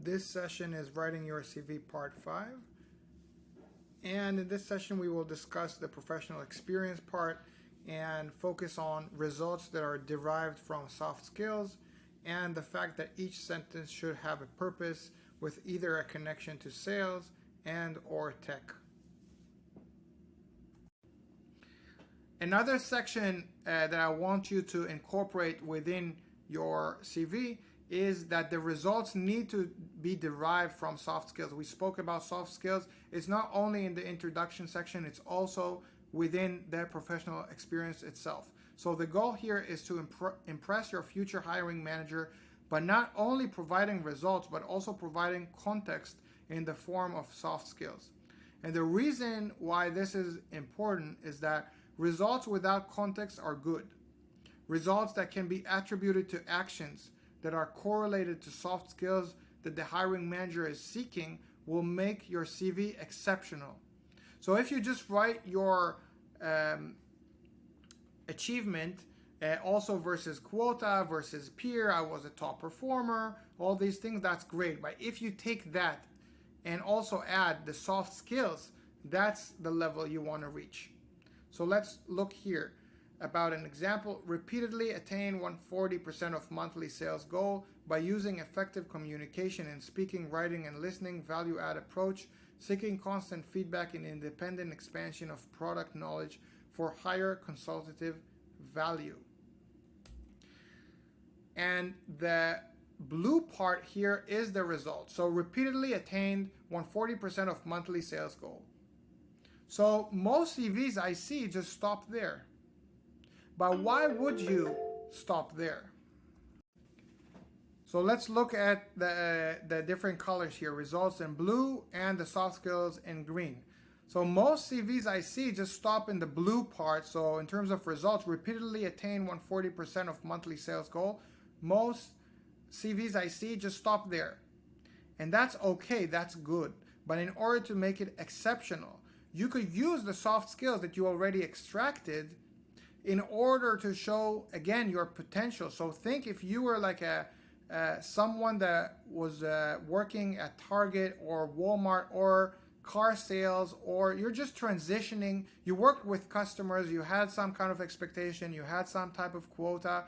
This session is Writing Your CV Part 5. And in this session, we will discuss the professional experience part and focus on results that are derived from soft skills and the fact that each sentence should have a purpose with either a connection to sales and or tech. Another section that I want you to incorporate within your CV is that the results need to be derived from soft skills. We spoke about soft skills. It's not only in the introduction section, it's also within the professional experience itself. So the goal here is to impress your future hiring manager by not only providing results, but also providing context in the form of soft skills. And the reason why this is important is that results without context are good. Results that can be attributed to actions that are correlated to soft skills that the hiring manager is seeking will make your CV exceptional. So if you just write your achievement also versus quota versus peer, I was a top performer, all these things, that's great. But if you take that and also add the soft skills, that's the level you want to reach. So let's look here about an example. Repeatedly attain 140% of monthly sales goal by using effective communication in speaking, writing, and listening, value-add approach, seeking constant feedback and independent expansion of product knowledge for higher consultative value. And the blue part here is the result. So repeatedly attained 140% of monthly sales goal. So most CVs I see just stop there. But why would you stop there? So let's look at the different colors here. Results in blue and the soft skills in green. So most CVs I see just stop in the blue part. So in terms of results, repeatedly attain 140% of monthly sales goal. Most CVs I see just stop there. And that's okay, that's good. But in order to make it exceptional, you could use the soft skills that you already extracted in order to show, again, your potential. So think if you were like someone that was working at Target or Walmart or car sales, or you're just transitioning, you worked with customers, you had some kind of expectation, you had some type of quota,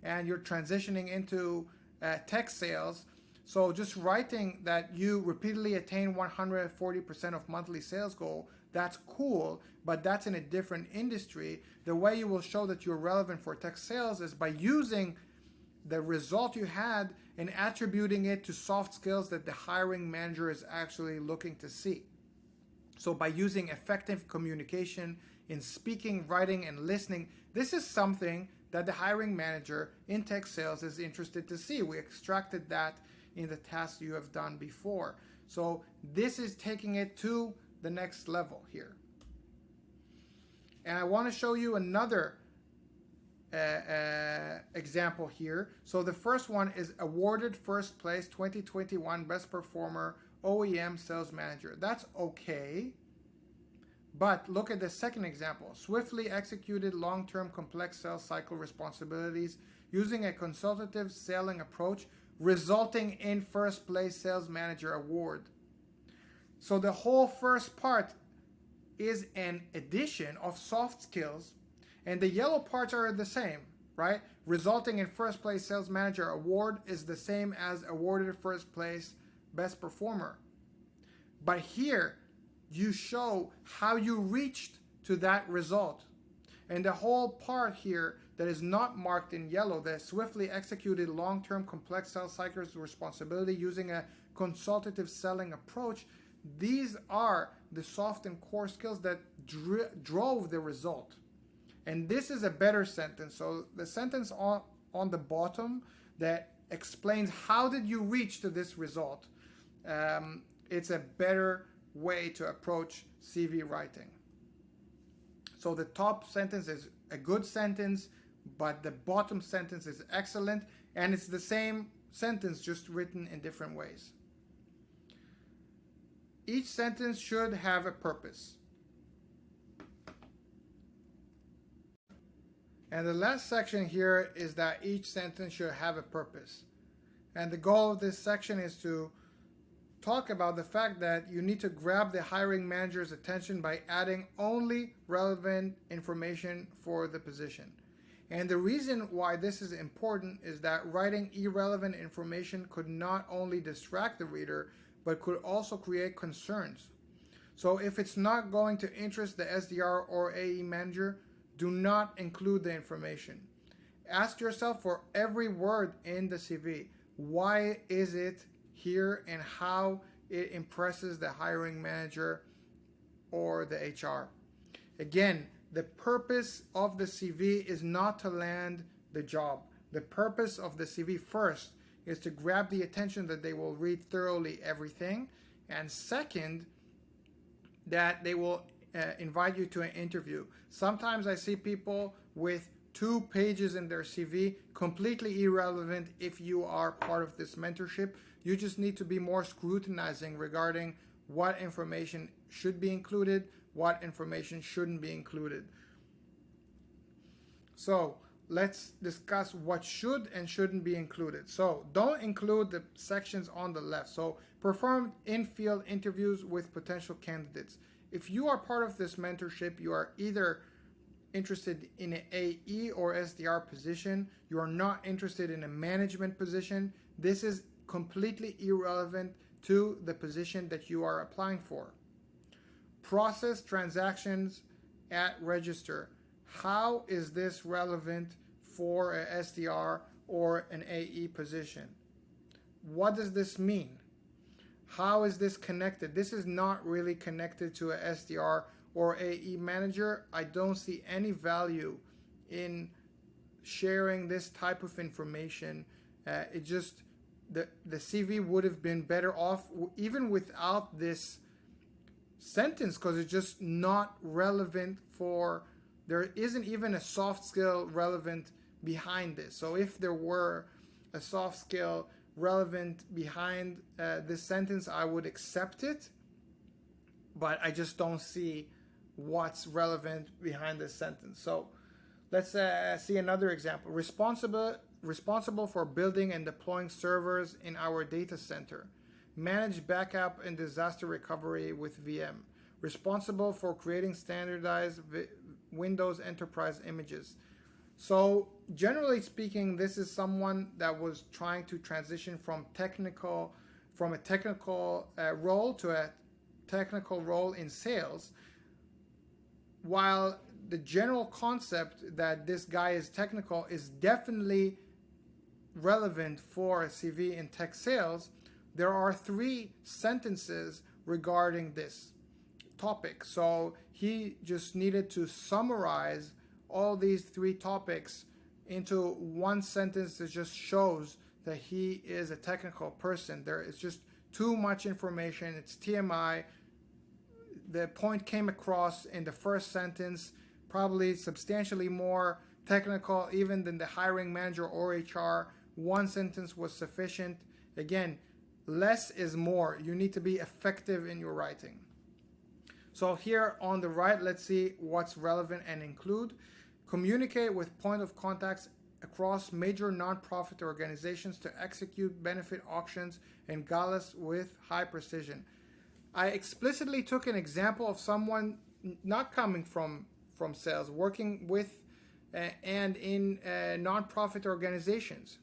and you're transitioning into tech sales. So just writing that you repeatedly attain 140% of monthly sales goal, that's cool, but that's in a different industry. The way you will show that you're relevant for tech sales is by using the result you had and attributing it to soft skills that the hiring manager is actually looking to see. So by using effective communication in speaking, writing, and listening, this is something that the hiring manager in tech sales is interested to see. We extracted that in the tasks you have done before. So this is taking it to the next level here. And I want to show you another example here. So the first one is awarded first place 2021 best performer OEM sales manager. That's okay. But look at the second example. Swiftly executed long-term complex sales cycle responsibilities using a consultative selling approach, resulting in first place sales manager award. So the whole first part is an addition of soft skills, and the yellow parts are the same, right? Resulting in first place sales manager award is the same as awarded first place best performer. But here you show how you reached to that result. And the whole part here that is not marked in yellow, the swiftly executed long-term complex sales cycles responsibility using a consultative selling approach, these are the soft and core skills that drove the result. And this is a better sentence. So the sentence on the bottom that explains how did you reach to this result, it's a better way to approach CV writing. So the top sentence is a good sentence, but the bottom sentence is excellent, and it's the same sentence just written in different ways. Each sentence should have a purpose. And the last section here is that each sentence should have a purpose. And the goal of this section is to talk about the fact that you need to grab the hiring manager's attention by adding only relevant information for the position. And the reason why this is important is that writing irrelevant information could not only distract the reader, but could also create concerns. So if it's not going to interest the SDR or AE manager, do not include the information. Ask yourself for every word in the CV, why is it here and how it impresses the hiring manager or the HR. Again, the purpose of the CV is not to land the job. The purpose of the CV first is to grab the attention that they will read thoroughly everything, and second, that they will invite you to an interview. Sometimes I see people with 2 pages in their CV, completely irrelevant if you are part of this mentorship. You just need to be more scrutinizing regarding what information should be included, what information shouldn't be included. So let's discuss what should and shouldn't be included. So don't include the sections on the left. So perform in-field interviews with potential candidates. If you are part of this mentorship, you are either interested in an AE or SDR position, you are not interested in a management position, this is completely irrelevant to the position that you are applying for. Process transactions at register. How is this relevant for a SDR or an AE position? What does this mean? How is this connected? This is not really connected to a SDR or AE manager. I don't see any value in sharing this type of information. It just, the CV would have been better off even without this sentence, because it's just not relevant for, there isn't even a soft skill relevant behind this. So if there were a soft skill relevant behind this sentence, I would accept it, but I just don't see what's relevant behind this sentence. So let's see another example. Responsible for building and deploying servers in our data center. Manage backup and disaster recovery with VM. Responsible for creating standardized Windows Enterprise images. So generally speaking, this is someone that was trying to transition from a technical role to a technical role in sales. While the general concept that this guy is technical is definitely relevant for a CV in tech sales, there are 3 sentences regarding this topic. So he just needed to summarize all these 3 topics into one sentence that just shows that he is a technical person. There is just too much information. It's TMI. The point came across in the first sentence, probably substantially more technical even than the hiring manager or HR. One sentence was sufficient. Again, less is more. You need to be effective in your writing. So here on the right, let's see what's relevant and include. Communicate with point of contacts across major nonprofit organizations to execute benefit auctions and galas with high precision. I explicitly took an example of someone not coming from sales, working with and in nonprofit organizations.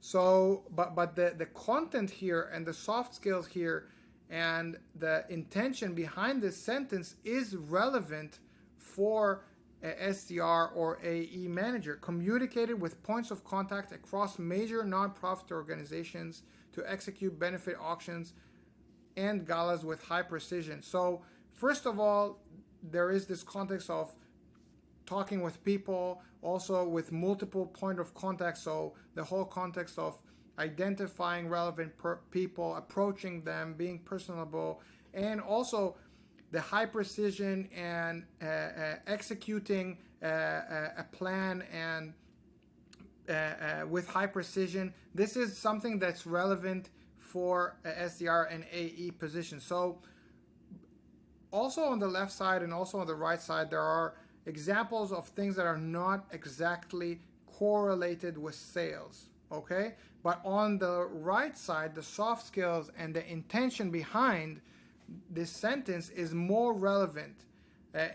So, but the content here and the soft skills here and the intention behind this sentence is relevant for a SDR or AE manager. Communicated with points of contact across major nonprofit organizations to execute benefit auctions and galas with high precision. So first of all, there is this context of talking with people, also with multiple point of contact. So the whole context of identifying relevant people, approaching them, being personable, and also the high precision and executing a plan and with high precision. This is something that's relevant for a SDR and AE position. So also on the left side and also on the right side, there are examples of things that are not exactly correlated with sales. okay? But on the right side, the soft skills and the intention behind this sentence is more relevant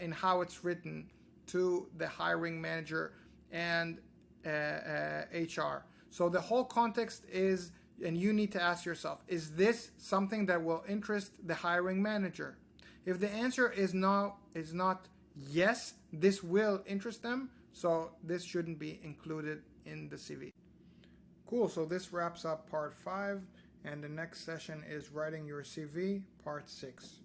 in how it's written to the hiring manager and HR. So the whole context is, and you need to ask yourself, is this something that will interest the hiring manager? If the answer is not yes, this will interest them, so this shouldn't be included in the CV. Cool, so this wraps up part 5, and the next session is writing your CV, part 6.